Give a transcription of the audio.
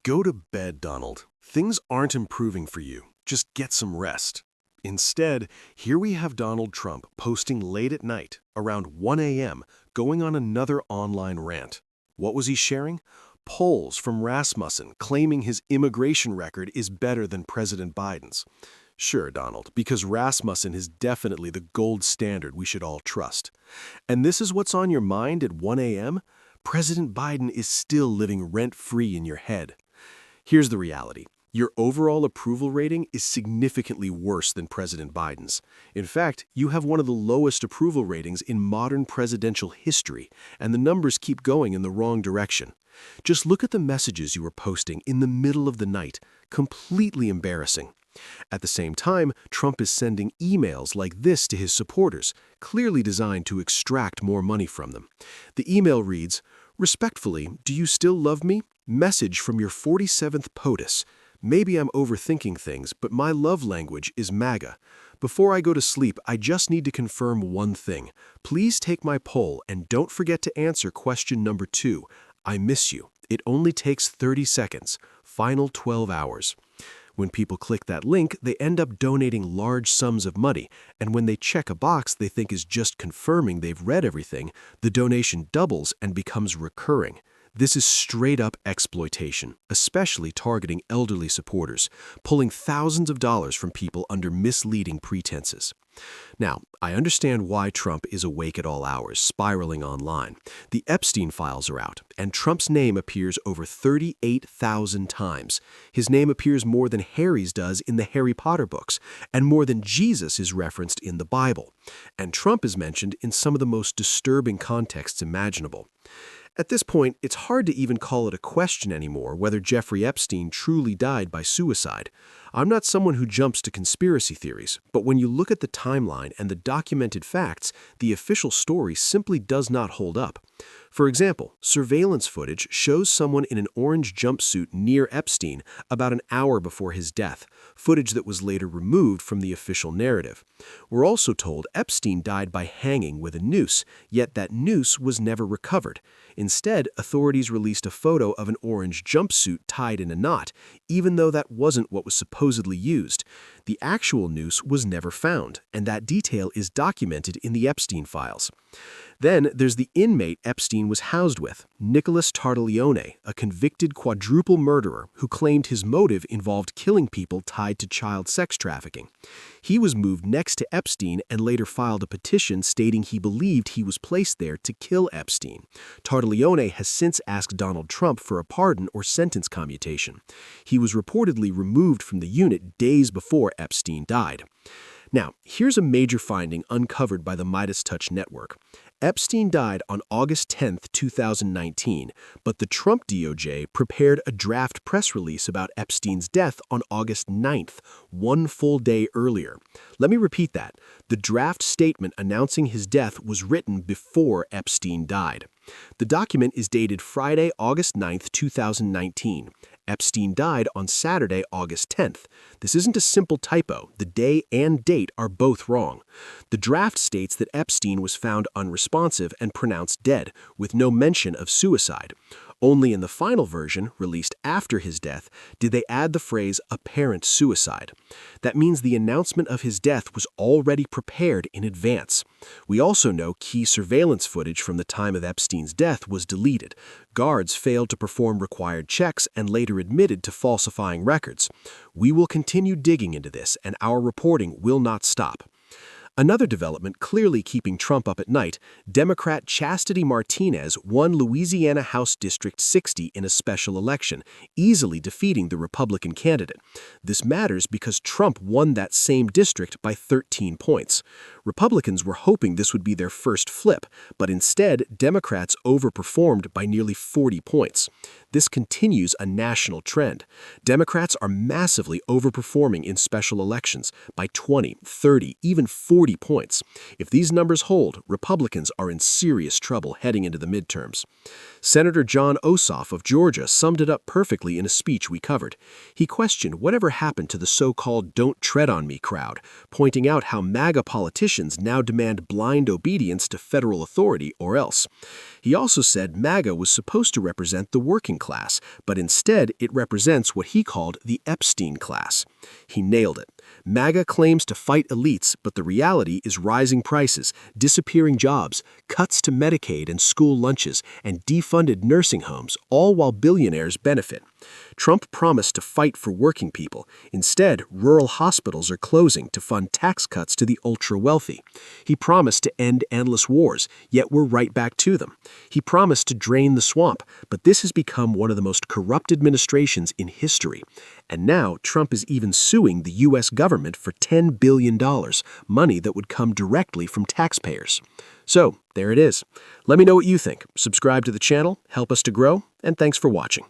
Go to bed, Donald. Things aren't improving for you. Just get some rest. Instead, here we have Donald Trump posting late at night, around 1 a.m., going on another online rant. What was he sharing? Polls from Rasmussen claiming his immigration record is better than President Biden's. Sure, Donald, because Rasmussen is definitely the gold standard we should all trust. And this is what's on your mind at 1 a.m.? President Biden is still living rent-free in your head. Here's the reality. Your overall approval rating is significantly worse than President Biden's. In fact, you have one of the lowest approval ratings in modern presidential history, and the numbers keep going in the wrong direction. Just look at the messages you were posting in the middle of the night. Completely embarrassing. At the same time, Trump is sending emails like this to his supporters, clearly designed to extract more money from them. The email reads, "Respectfully, do you still love me? Message from your 47th POTUS. Maybe I'm overthinking things, but my love language is MAGA. Before I go to sleep, I just need to confirm one thing. Please take my poll and don't forget to answer question number 2. I miss you. It only takes 30 seconds. Final 12 hours. When people click that link, they end up donating large sums of money, and when they check a box they think is just confirming they've read everything, the donation doubles and becomes recurring. This is straight-up exploitation, especially targeting elderly supporters, pulling thousands of dollars from people under misleading pretenses. Now, I understand why Trump is awake at all hours, spiraling online. The Epstein files are out, and Trump's name appears over 38,000 times. His name appears more than Harry's does in the Harry Potter books, and more than Jesus is referenced in the Bible. And Trump is mentioned in some of the most disturbing contexts imaginable. At this point, it's hard to even call it a question anymore whether Jeffrey Epstein truly died by suicide. I'm not someone who jumps to conspiracy theories, but when you look at the timeline and the documented facts, the official story simply does not hold up. For example, surveillance footage shows someone in an orange jumpsuit near Epstein about an hour before his death, footage that was later removed from the official narrative. We're also told Epstein died by hanging with a noose, yet that noose was never recovered. Instead, authorities released a photo of an orange jumpsuit tied in a knot, even though that wasn't what was supposedly used. The actual noose was never found, and that detail is documented in the Epstein files. Then there's the inmate Epstein was housed with, Nicholas Tartaglione, a convicted quadruple murderer who claimed his motive involved killing people tied to child sex trafficking. He was moved next to Epstein and later filed a petition stating he believed he was placed there to kill Epstein. Tartaglione has since asked Donald Trump for a pardon or sentence commutation. He was reportedly removed from the unit days before Epstein died. Now, here's a major finding uncovered by the Midas Touch Network. Epstein died on August 10, 2019, but the Trump DOJ prepared a draft press release about Epstein's death on August 9th, one full day earlier. Let me repeat that. The draft statement announcing his death was written before Epstein died. The document is dated Friday, August 9th, 2019. Epstein died on Saturday, August 10th. This isn't a simple typo. The day and date are both wrong. The draft states that Epstein was found unresponsive and pronounced dead, with no mention of suicide. Only in the final version, released after his death, did they add the phrase apparent suicide. That means the announcement of his death was already prepared in advance. We also know key surveillance footage from the time of Epstein's death was deleted. Guards failed to perform required checks and later admitted to falsifying records. We will continue digging into this, and our reporting will not stop. Another development clearly keeping Trump up at night, Democrat Chastity Martinez won Louisiana House District 60 in a special election, easily defeating the Republican candidate. This matters because Trump won that same district by 13 points. Republicans were hoping this would be their first flip, but instead, Democrats overperformed by nearly 40 points. This continues a national trend. Democrats are massively overperforming in special elections by 20, 30, even 40 points. If these numbers hold, Republicans are in serious trouble heading into the midterms. Senator John Ossoff of Georgia summed it up perfectly in a speech we covered. He questioned whatever happened to the so-called "don't tread on me" crowd, pointing out how MAGA politicians now demand blind obedience to federal authority or else. He also said MAGA was supposed to represent the working working class, but instead it represents what he called the Epstein class. He nailed it. MAGA claims to fight elites, but the reality is rising prices, disappearing jobs, cuts to Medicaid and school lunches, and defunded nursing homes, all while billionaires benefit. Trump promised to fight for working people. Instead, rural hospitals are closing to fund tax cuts to the ultra-wealthy. He promised to end endless wars, yet we're right back to them. He promised to drain the swamp, but this has become one of the most corrupt administrations in history. And now Trump is even suing the U.S. government for $10 billion, money that would come directly from taxpayers. So, there it is. Let me know what you think. Subscribe to the channel, help us to grow, and thanks for watching.